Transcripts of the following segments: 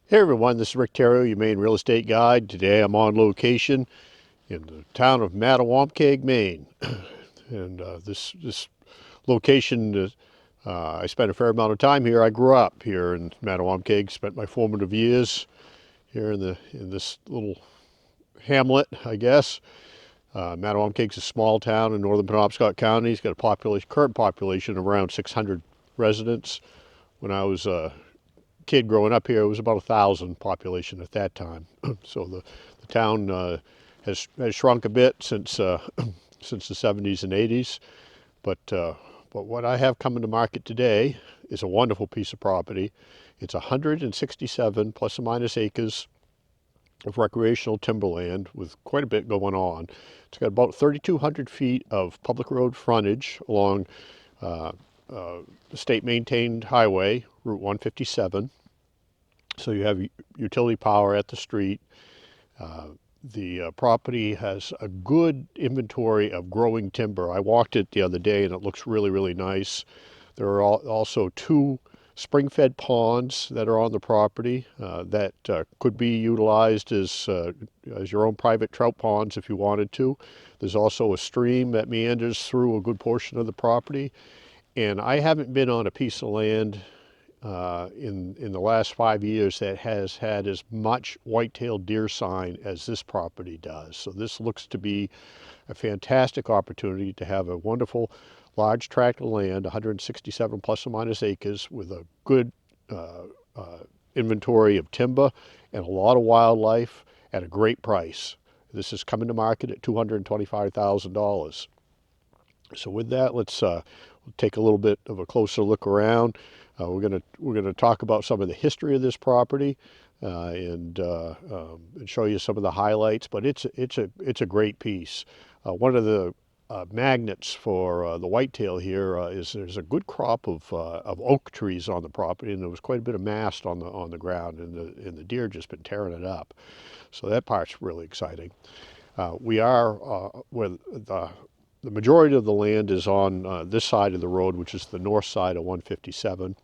Hey everyone, this is Rick Theriault, your Maine real estate guide. Today I'm on location in the town of Mattawamkeag, Maine. And this location, I spent a fair amount of time here. I grew up here in Mattawamkeag, spent my formative years here in this little hamlet, I guess. Mattawamkeag's a small town in northern Penobscot County. It's got a current population of around 600 residents. When I was kid growing up here, it was about 1,000 population at that time. So the town has shrunk a bit since since the 70s and 80s. But what I have coming to market today is a wonderful piece of property. It's 167 plus or minus acres of recreational timberland with quite a bit going on. It's got about 3,200 feet of public road frontage along uh, the state maintained highway, Route 157. So you have utility power at the street. The property has a good inventory of growing timber. I walked it the other day and it looks really, really nice. There are also two spring-fed ponds that are on the property that could be utilized as your own private trout ponds if you wanted to. There's also a stream that meanders through a good portion of the property. And I haven't been on a piece of land in the last 5 years that has had as much white-tailed deer sign as this property does. So this looks to be a fantastic opportunity to have a wonderful large tract of land, 167 plus or minus acres, with a good inventory of timber and a lot of wildlife at a great price. This is coming to market at $225,000. So with that, let's take a little bit of a closer look around. We're gonna talk about some of the history of this property and show you some of the highlights. But it's a great piece. One of the magnets for the whitetail here is there's a good crop of oak trees on the property, and there was quite a bit of mast on the ground, and the deer just been tearing it up. So that part's really exciting. We are where the majority of the land is on this side of the road, which is the north side of 157.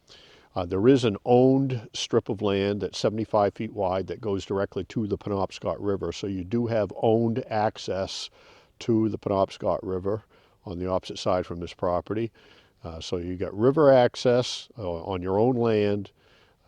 There is an owned strip of land that's 75 feet wide that goes directly to the Penobscot River. So you do have owned access to the Penobscot River on the opposite side from this property. So you got river access on your own land,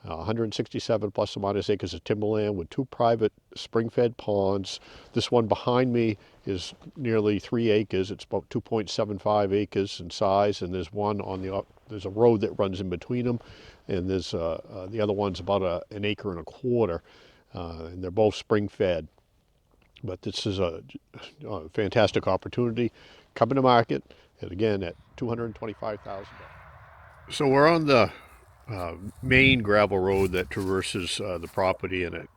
167 plus or minus acres of timberland with two private spring-fed ponds. This one behind me is nearly 3 acres. It's about 2.75 acres in size, and there's one on there's a road that runs in between them, and there's the other one's about an acre and a quarter, and they're both spring-fed. But this is a fantastic opportunity coming to market, and again at $225,000. So we're on the Maine gravel road that traverses the property, and it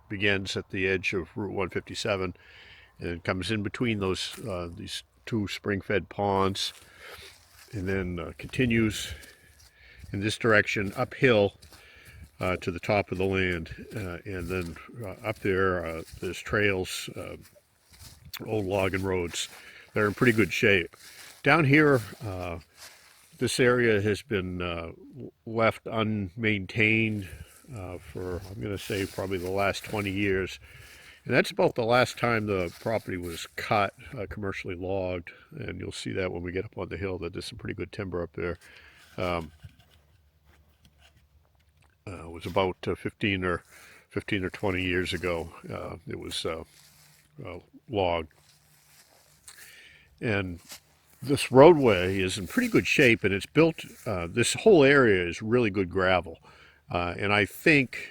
begins at the edge of Route 157 and comes in between these two spring-fed ponds, and then continues in this direction uphill to the top of the land, and then up there there's trails, old logging roads. They're in pretty good shape. Down here, this area has been left unmaintained for, I'm going to say, probably the last 20 years. And that's about the last time the property was cut, commercially logged. And you'll see that when we get up on the hill, that there's some pretty good timber up there. It was about 15 or 20 years ago. It was logged. And this roadway is in pretty good shape, and it's built, this whole area is really good gravel. And I think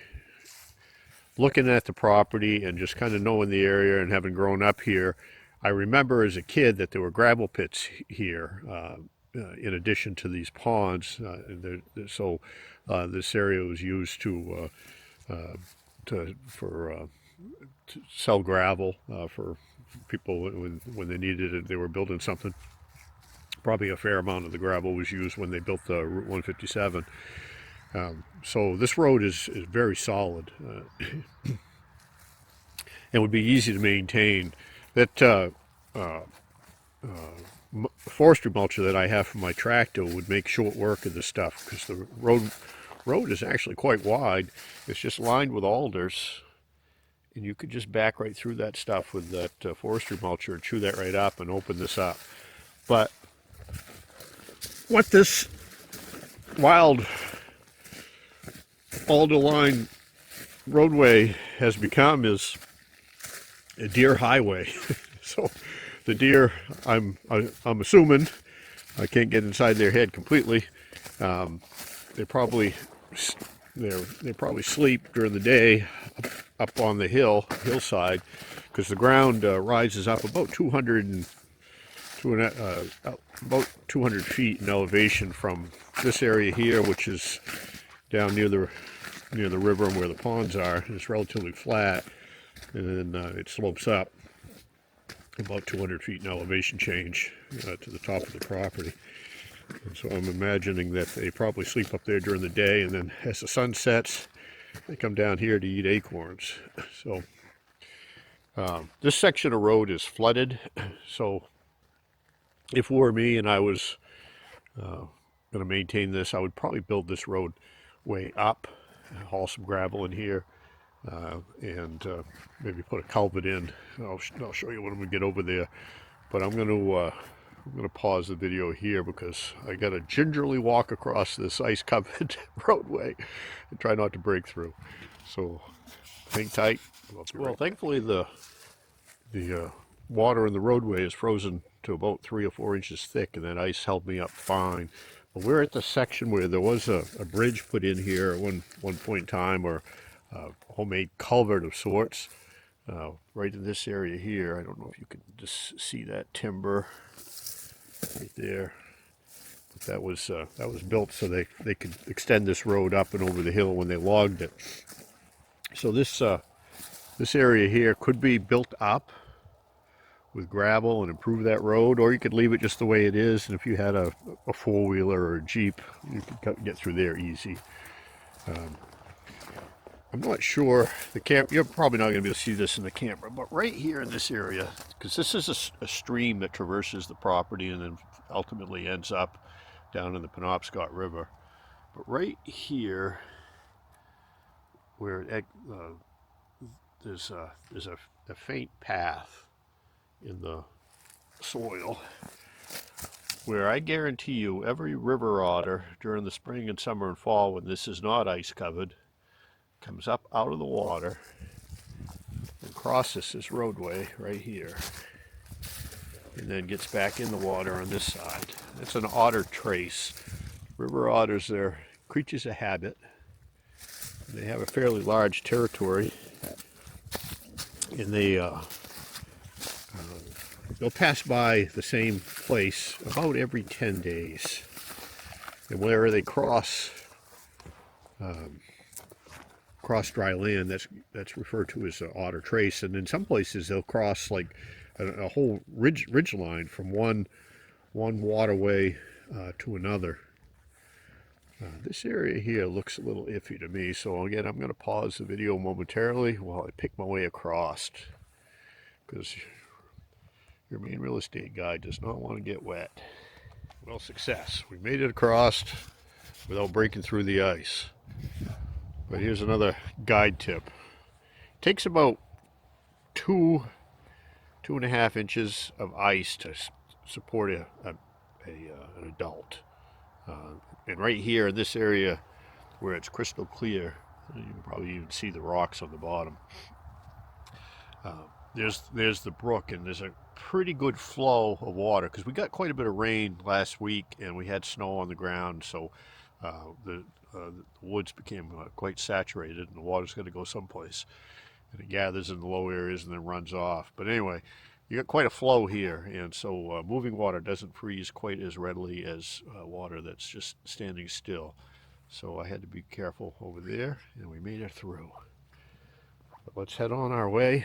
looking at the property and just kind of knowing the area and having grown up here, I remember as a kid that there were gravel pits here in addition to these ponds. So this area was used to sell gravel for people when they needed it. They were building something. Probably a fair amount of the gravel was used when they built the Route 157. So this road is very solid and would be easy to maintain. That forestry mulcher that I have for my tractor would make short work of this stuff, because the road is actually quite wide. It's just lined with alders, and you could just back right through that stuff with that forestry mulcher and chew that right up and open this up. But what this wild alder-lined roadway has become is a deer highway. So the deer, I'm assuming, I can't get inside their head completely. They probably sleep during the day up on the hillside, because the ground rises up about 200 feet in elevation from this area here, which is down near the river and where the ponds are. It's relatively flat, and then it slopes up about 200 feet in elevation change to the top of the property. And so I'm imagining that they probably sleep up there during the day, and then as the sun sets, they come down here to eat acorns. So this section of road is flooded. So if it were me and I was going to maintain this, I would probably build this road way up, haul some gravel in here, and maybe put a culvert in. I'll show you when we get over there. But I'm going to pause the video here because I got to gingerly walk across this ice-covered roadway and try not to break through. So hang tight. Well, thankfully the water in the roadway is frozen to about 3 or 4 inches thick, and that ice held me up fine. But we're at the section where there was a bridge put in here at one point in time, or a homemade culvert of sorts, right in this area here. I don't know if you can just see that timber right there. But that was built so they could extend this road up and over the hill when they logged it. So this area here could be built up with gravel and improve that road, or you could leave it just the way it is, and if you had a four-wheeler or a Jeep, you could get through there easy. I'm not sure, you're probably not going to be able to see this in the camera, but right here in this area, because this is a stream that traverses the property and then ultimately ends up down in the Penobscot River. But right here, where there's a faint path in the soil, where I guarantee you every river otter during the spring and summer and fall, when this is not ice covered, comes up out of the water and crosses this roadway right here, and then gets back in the water on this side. It's an otter trace. River otters, they're creatures of habit. They have a fairly large territory, and they'll pass by the same place about every 10 days. And whenever they cross dry land, that's referred to as an otter trace. And in some places they'll cross like a whole ridge line from one waterway to another. This area here looks a little iffy to me, so again I'm going to pause the video momentarily while I pick my way across, because your Maine real estate guy does not want to get wet. Well, success. We made it across without breaking through the ice. But here's another guide tip. It takes about 2.5 inches of ice to support an adult. And right here in this area where it's crystal clear, you can probably even see the rocks on the bottom. There's the brook, and there's a pretty good flow of water because we got quite a bit of rain last week and we had snow on the ground, so the woods became quite saturated, and the water's got to go someplace, and it gathers in the low areas and then runs off. But anyway, you got quite a flow here, and so moving water doesn't freeze quite as readily as water that's just standing still. So I had to be careful over there, and we made it through. But let's head on our way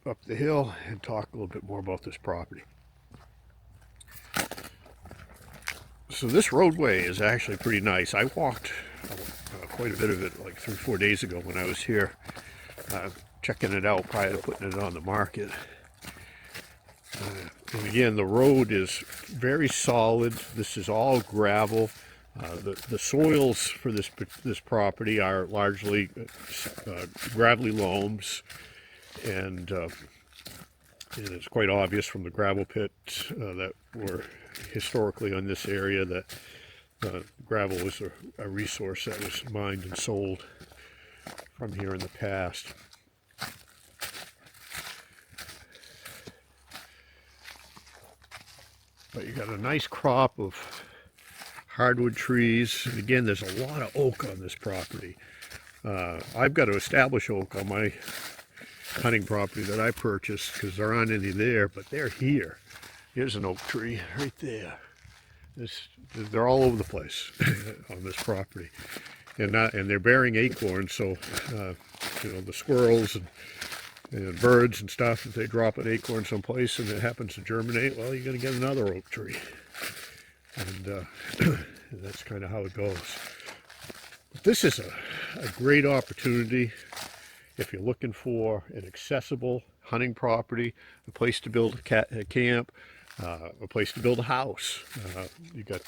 up the hill and talk a little bit more about this property. So this roadway is actually pretty nice. I walked quite a bit of it like 3-4 days ago when I was here checking it out prior to putting it on the market. And again, the road is very solid. This is all gravel. The soils for this property are largely gravelly loams, and it's quite obvious from the gravel pits that were historically on this area that gravel was a resource that was mined and sold from here in the past. But you got a nice crop of hardwood trees, and again, there's a lot of oak on this property. I've got to establish oak on my hunting property that I purchased because there aren't any there, but they're here. Here's an oak tree right there. They're all over the place on this property, and they're bearing acorns. So you know, the squirrels and birds and stuff, if they drop an acorn someplace and it happens to germinate, well, you're going to get another oak tree, and that's kind of how it goes. But this is a great opportunity if you're looking for an accessible hunting property, a place to build a camp, a place to build a house. You got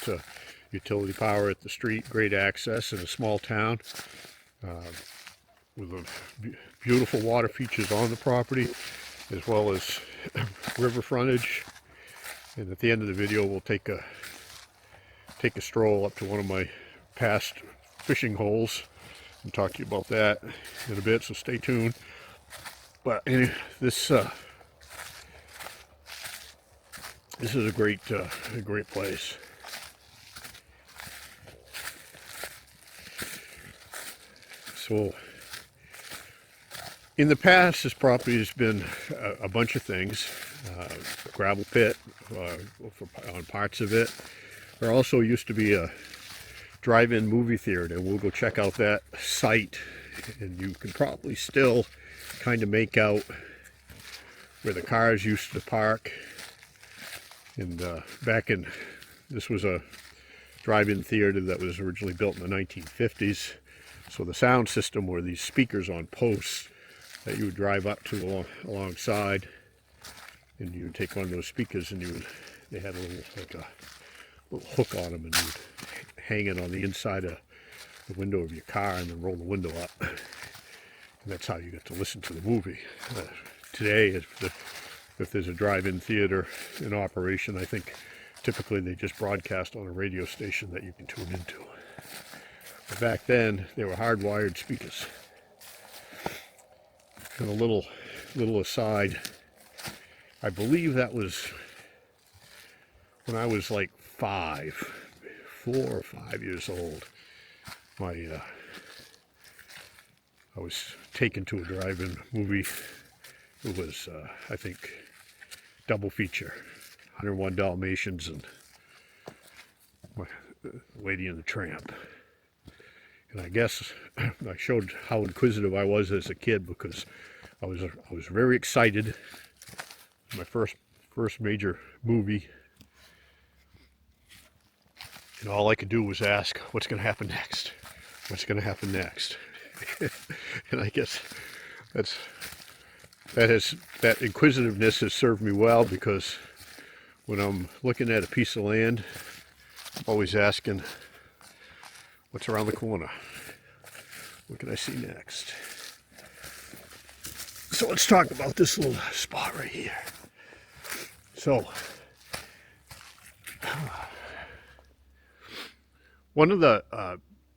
utility power at the street, great access in a small town, with beautiful water features on the property, as well as river frontage. And at the end of the video, we'll take a stroll up to one of my past fishing holes and talk to you about that in a bit, so stay tuned. But anyway, this is a great place. So in the past, this property has been a bunch of things. Gravel pit on parts of it. There also used to be a drive-in movie theater. We'll go check out that site, and you can probably still kind of make out where the cars used to park. And this was a drive-in theater that was originally built in the 1950s. So the sound system were these speakers on posts that you would drive up to alongside, and you would take one of those speakers, and they had a little hook on them, and you'd hang it on the inside of the window of your car and then roll the window up, and that's how you get to listen to the movie. Today, if there's a drive-in theater in operation, I think typically they just broadcast on a radio station that you can tune into. But back then, they were hardwired speakers. And a little aside, I believe that was when I was like 4 or 5 years old. I was taken to a drive-in movie. It was, I think, double feature, 101 Dalmatians and Lady and the Tramp. And I guess I showed how inquisitive I was as a kid, because I was very excited. My first major movie, and all I could do was ask, "What's going to happen next? What's going to happen next?" And I guess that inquisitiveness has served me well, because when I'm looking at a piece of land, I'm always asking, what's around the corner? What can I see next? So let's talk about this little spot right here. So, one of the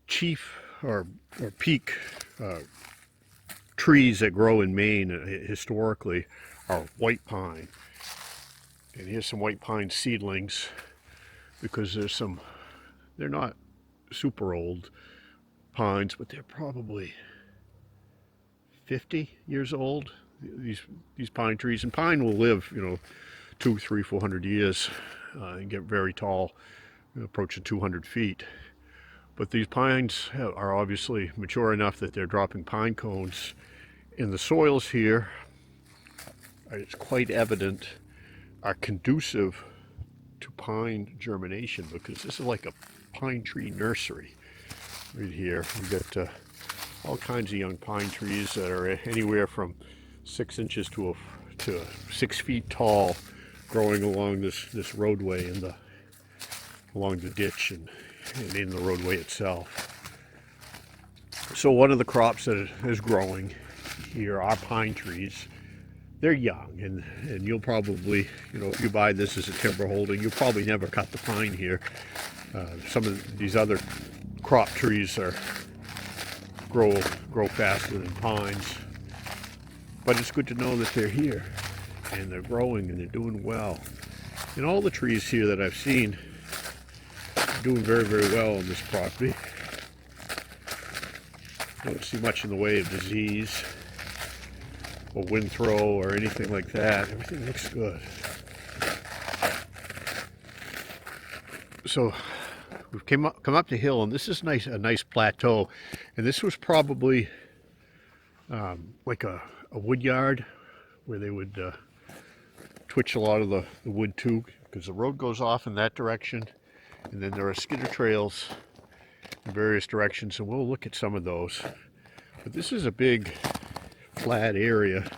chief or peak trees that grow in Maine historically are white pine. And here's some white pine seedlings, because they're not super old pines, but they're probably 50 years old, these pine trees. And pine will live, 200, 300, 400 years and get very tall, approaching 200 feet. But these pines are obviously mature enough that they're dropping pine cones. And the soils here, it's quite evident, are conducive to pine germination, because this is like a pine tree nursery right here. We got all kinds of young pine trees that are anywhere from 6 inches to 6 feet tall, growing along this roadway along the ditch, and and in the roadway itself. So one of the crops that is growing here are pine trees. They're young, and you'll probably, you know, if you buy this as a timber holding, you'll probably never cut the pine here. Some of these other crop trees grow faster than pines, but it's good to know that they're here and they're growing and they're doing well. And all the trees here that I've seen are doing very, very well on this property. I don't see much in the way of disease or wind throw or anything like that. Everything looks good. So we've come up the hill, and this is a nice plateau, and this was probably like a wood yard where they would twitch a lot of the wood too, because the road goes off in that direction, and then there are skidder trails in various directions, and we'll look at some of those. But this is a big flat area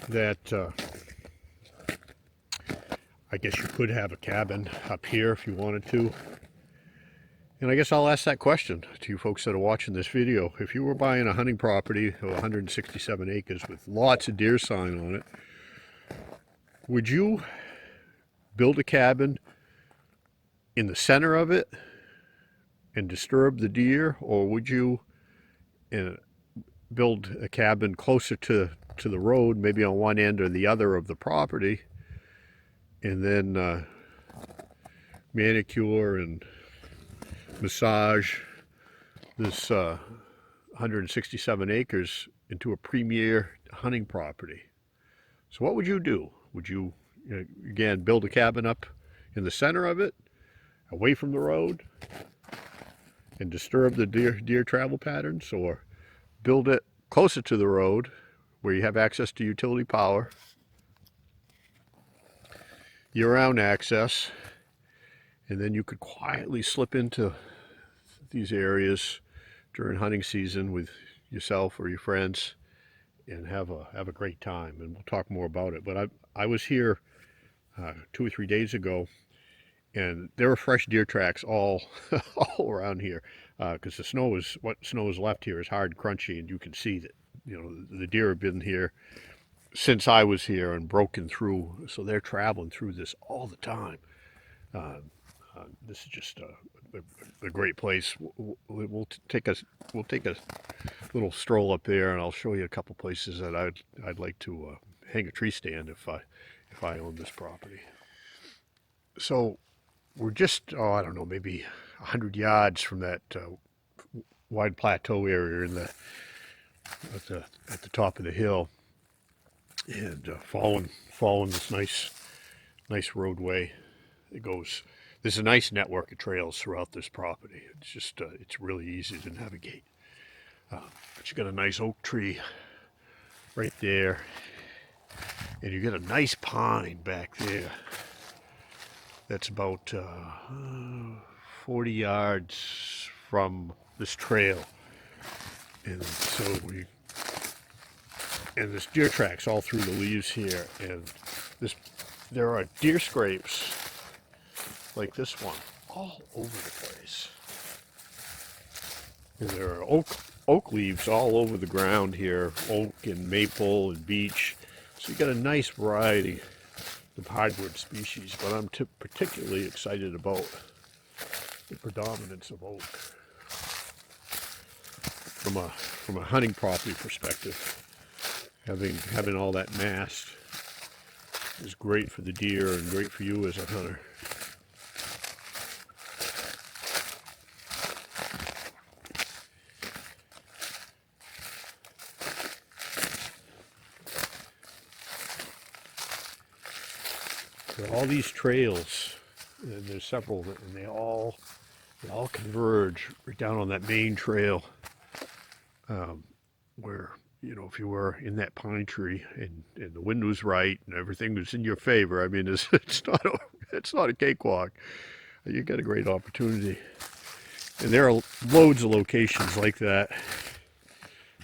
that I guess you could have a cabin up here if you wanted to. And I guess I'll ask that question to you folks that are watching this video. If you were buying a hunting property of 167 acres with lots of deer sign on it, would you build a cabin in the center of it and disturb the deer, or would you build a cabin closer to the road, maybe on one end or the other of the property, and then manicure and massage this 167 acres into a premier hunting property? So what would you do? Would you, again, build a cabin up in the center of it, away from the road, and disturb the deer travel patterns, or build it closer to the road where you have access to utility power, year-round access, and then you could quietly slip into these areas during hunting season with yourself or your friends and have a great time? And we'll talk more about it. But I was here 2 or 3 days ago, and there were fresh deer tracks all around here, because what snow is left here is hard and crunchy, and you can see that, you know, the deer have been here since I was here and broken through, so they're traveling through this all the time. This is just a great place. We'll take a little stroll up there, and I'll show you a couple places that I'd like to hang a tree stand if I own this property. So we're just, I don't know, maybe 100 yards from that wide plateau area at the top of the hill, and following this nice roadway. It goes. There's a nice network of trails throughout this property. It's just it's really easy to navigate. But you got a nice oak tree right there, and you get a nice pine back there. That's about 40 yards from this trail, and so there's deer tracks all through the leaves here, and there are deer scrapes like this one all over the place, and there are oak leaves all over the ground here, oak and maple and beech. So you got a nice variety of hardwood species, but I'm particularly excited about the predominance of oak from a hunting property perspective. Having all that mast is great for the deer and great for you as a hunter. There are all these trails, and there's several, and they all converge right down on that main trail, where, you know, if you were in that pine tree and the wind was right and everything was in your favor, I mean, it's not a cakewalk. You got a great opportunity, and there are loads of locations like that.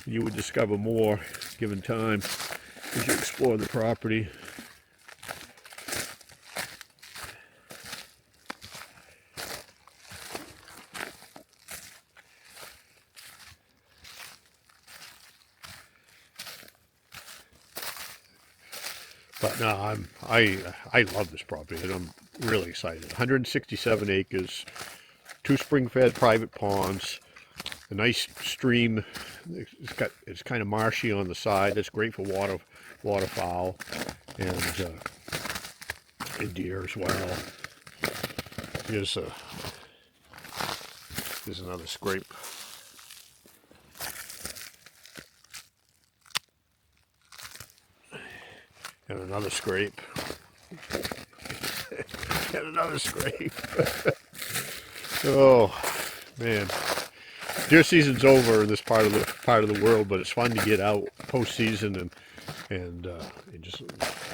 You would discover more given time as you explore the property. But no, I love this property, and I'm really excited. 167 acres, 2 spring-fed private ponds, a nice stream. It's kind of marshy on the side. That's great for waterfowl and deer as well. Here's another scrape. And another scrape. And another scrape. Oh man, deer season's over in this part of the world, but it's fun to get out post-season and just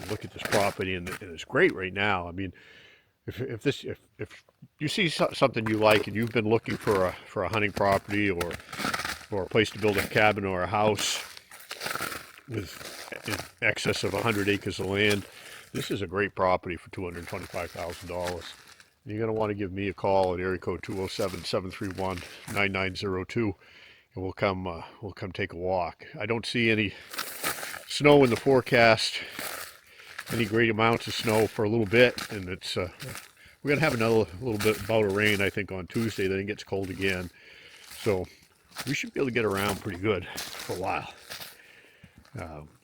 look at this property, and it's great right now. I mean, if you see something you like and you've been looking for a hunting property or a place to build a cabin or a house with in excess of 100 acres of land, this is a great property for $225,000. You're going to want to give me a call at area code 207-731-9902, and we'll come take a walk. I don't see any snow in the forecast, any great amounts of snow for a little bit, and it's we're going to have another little bit bout of rain, I think, on Tuesday. Then it gets cold again, so we should be able to get around pretty good for a while.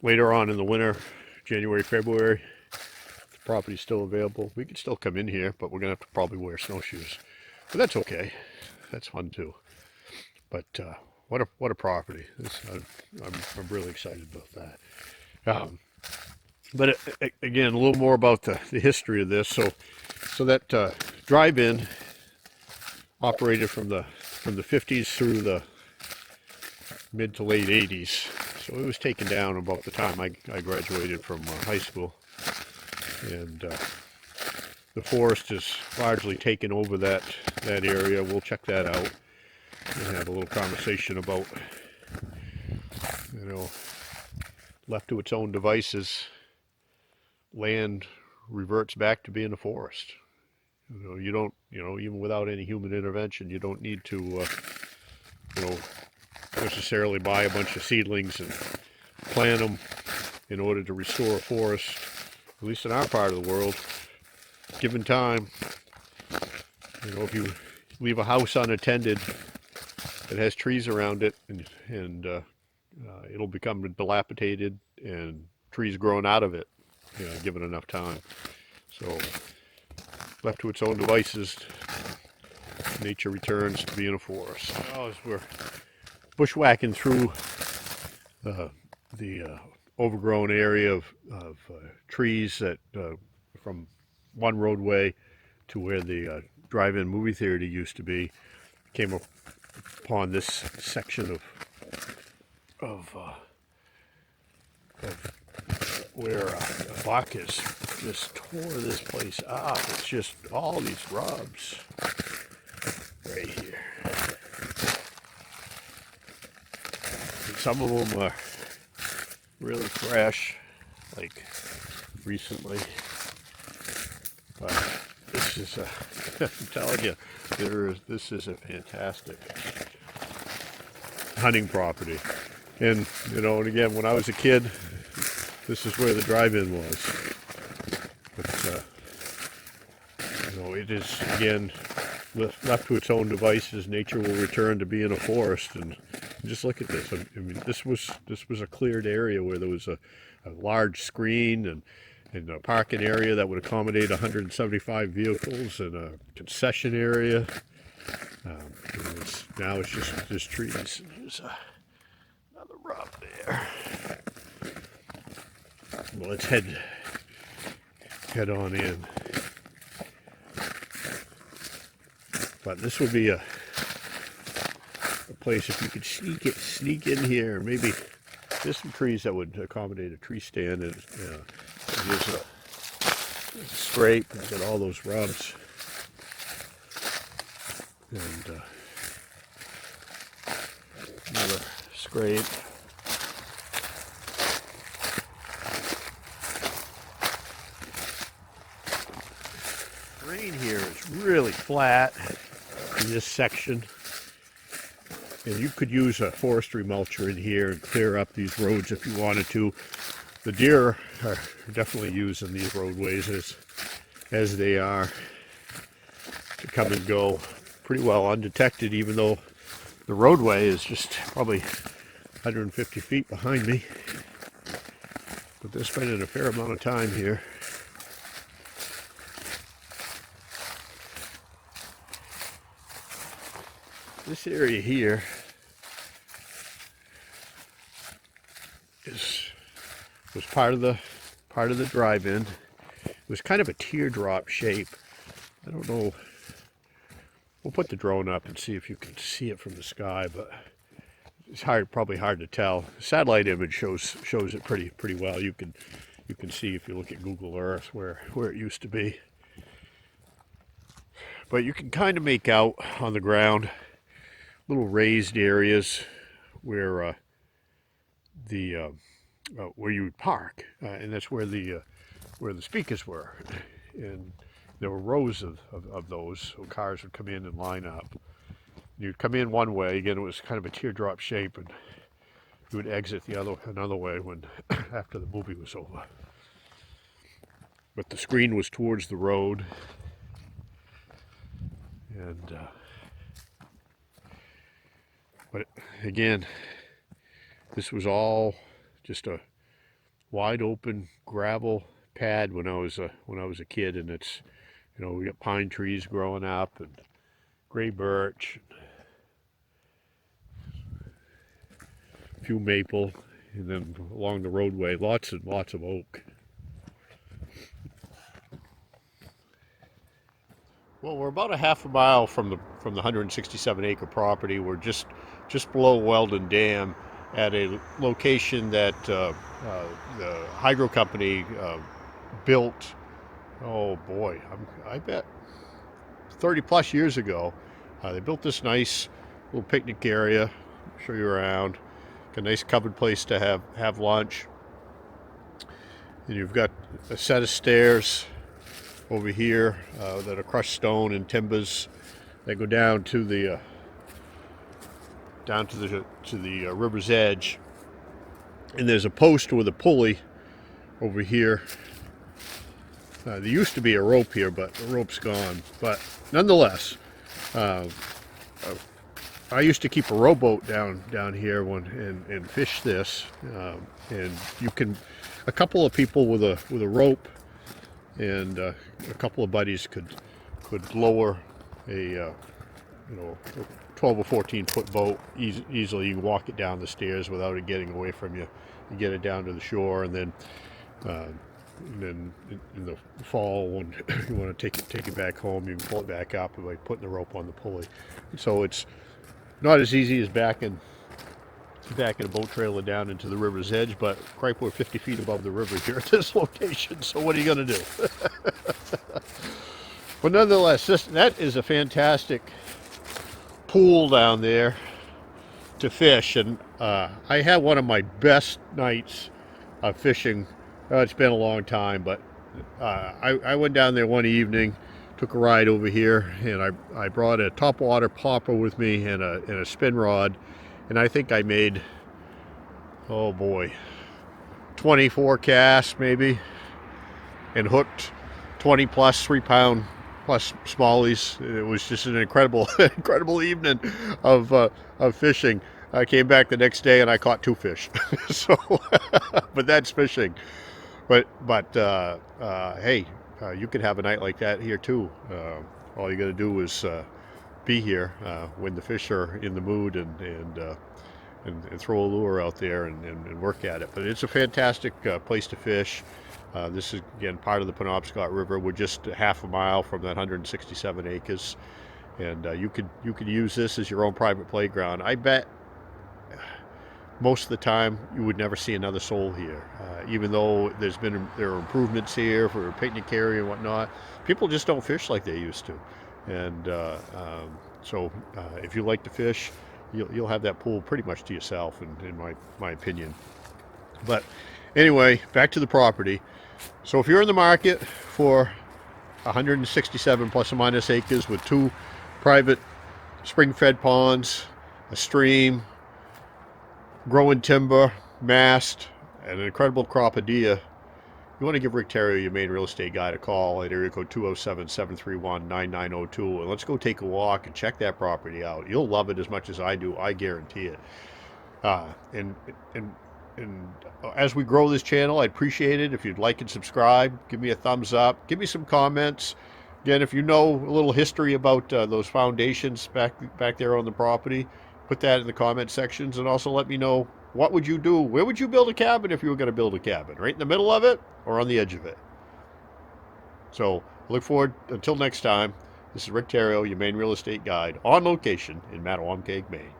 Later on in the winter, January, February, the property's still available. We can still come in here, but we're gonna have to probably wear snowshoes. But that's okay. That's fun too. But what a property! I'm really excited about that. But again, a little more about the history of this. So that drive-in operated from the 50s through the mid to late 80s. So it was taken down about the time I graduated from high school, and the forest is largely taken over that area. We'll check that out and have a little conversation about, left to its own devices, land reverts back to being a forest. You don't, even without any human intervention, you don't need to, necessarily buy a bunch of seedlings and plant them in order to restore a forest. At least in our part of the world, given time, if you leave a house unattended that has trees around it, and it'll become dilapidated and trees growing out of it, given enough time. So left to its own devices, nature returns to being a forest. As we're bushwhacking through the overgrown area of trees that from one roadway to where the drive-in movie theater used to be, came upon this section of where a buck has just tore this place up. It's just all these rubs right here. Some of them are really fresh, like recently, but this is I'm telling you, this is a fantastic hunting property. And and again, when I was a kid, this is where the drive-in was. But it is, again, left to its own devices, nature will return to being a forest. And just look at this. I mean, this was a cleared area where there was a large screen and a parking area that would accommodate 175 vehicles, and a concession area. Now it's just trees. There's another rub there. Well, let's head on in. But this would be a place if you could sneak in here. Maybe there's some trees that would accommodate a tree stand, and there's a scrape and get all those rubs. And another scrape. Terrain here is really flat in this section, and you could use a forestry mulcher in here and clear up these roads if you wanted to. the deer are definitely using these roadways as they are to come and go pretty well undetected, even though the roadway is just probably 150 feet behind me. But they're spending a fair amount of time here. This area here was part of the drive-in. It was kind of a teardrop shape. I don't know. We'll put the drone up and see if you can see it from the sky, but it's probably hard to tell. Satellite image shows it pretty well. You can see if you look at Google Earth where it used to be. But you can kind of make out on the ground little raised areas where where you would park, and that's where the speakers were, and there were rows of those, so cars would come in and line up. You'd come in one way, again it was kind of a teardrop shape, and you would exit another way when after the movie was over. But the screen was towards the road, and but again, this was all just a wide open gravel pad when I was a kid, and it's, you know, we got pine trees growing up and gray birch, a few maple, and then along the roadway lots and lots of oak. Well, we're about a half a mile from the 167 acre property. We're just below Weldon Dam at a location that the hydro company built, oh boy, I bet 30 plus years ago. They built this nice little picnic area, show you around, a nice covered place to have lunch. And you've got a set of stairs over here that are crushed stone and timbers that go down to the river's edge, and there's a post with a pulley over here. There used to be a rope here, but the rope's gone. But nonetheless, I used to keep a rowboat down here and fish this, and you can, a couple of people with a rope and a couple of buddies could lower a 12 or 14 foot boat easily. You can walk it down the stairs without it getting away from you. You get it down to the shore, and then in the fall, when you want to take it back home, you can pull it back up by putting the rope on the pulley. So it's not as easy as backing a boat trailer down into the river's edge, but cripe, we're 50 feet above the river here at this location, so what are you going to do? But nonetheless, that is a fantastic pool down there to fish, and I had one of my best nights of fishing. It's been a long time, but I went down there one evening, took a ride over here, and I brought a topwater popper with me and a spin rod, and I think I made, oh boy, 24 casts maybe, and hooked 20 plus 3-pound plus smallies. It was just an incredible evening of fishing. I came back the next day and I caught 2 fish. So, but that's fishing. But hey, you could have a night like that here too. All you got to do is be here when the fish are in the mood and throw a lure out there and work at it. But it's a fantastic place to fish. This is, again, part of the Penobscot River. We're just half a mile from that 167 acres, and you could use this as your own private playground. I bet most of the time you would never see another soul here, even though there are improvements here for a picnic area and whatnot. People just don't fish like they used to, and so if you like to fish, you'll have that pool pretty much to yourself, in my opinion. But anyway, back to the property. So if you're in the market for 167 plus or minus acres with 2 private spring-fed ponds, a stream, growing timber, mast, an incredible crop of deer, you want to give Rick Theriault, your Maine real estate guide, a call at area code 207-731-9902. And let's go take a walk and check that property out. You'll love it as much as I do. I guarantee it. Uh, and, and, and as we grow this channel, I'd appreciate it if you'd like and subscribe. Give me a thumbs up. Give me some comments. Again, if you know a little history about those foundations back there on the property, put that in the comment sections. And also let me know, what would you do? Where would you build a cabin if you were going to build a cabin? Right in the middle of it or on the edge of it? So look forward, until next time, this is Rick Theriault, your Maine real estate guide, on location in Mattawamkeag, Maine.